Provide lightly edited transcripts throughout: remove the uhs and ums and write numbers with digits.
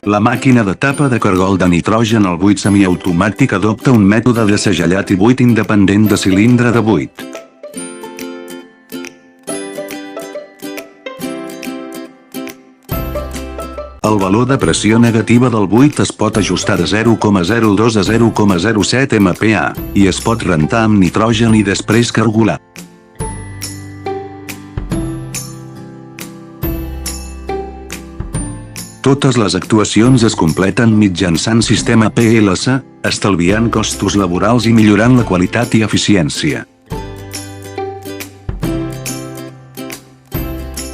La màquina de tapa de cargol de nitrogen al buit semiautomàtic adopta un mètode de segellat i buit independent de cilindre de buit. El valor de pressió negativa del buit es pot ajustar de 0,02 a 0,07 MPa, i es pot rentar amb nitrogen i després cargolar. Totes les actuacions es completen mitjançant sistema PLC, estalviant costos laborals i millorant la qualitat i eficiència.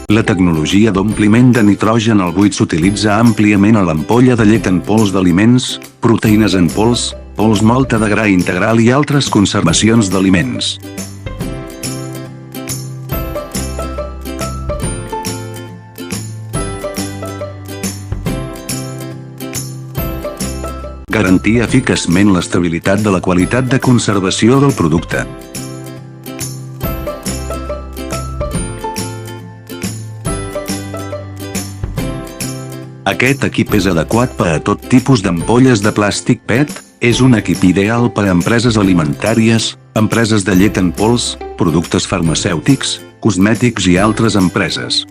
La tecnologia d'ompliment de nitrogen al buit s'utilitza àmpliament a l'ampolla de llet en pols d'aliments, proteïnes en pols, pols mòlta de gra integral i altres conservacions d'aliments. Garantir eficaçment l'estabilitat de la qualitat de conservació del producte. Aquest equip és adequat per a tot tipus d'ampolles de plàstic PET, és un equip ideal per a empreses alimentàries, empreses de llet en pols, productes farmacèutics, cosmètics i altres empreses.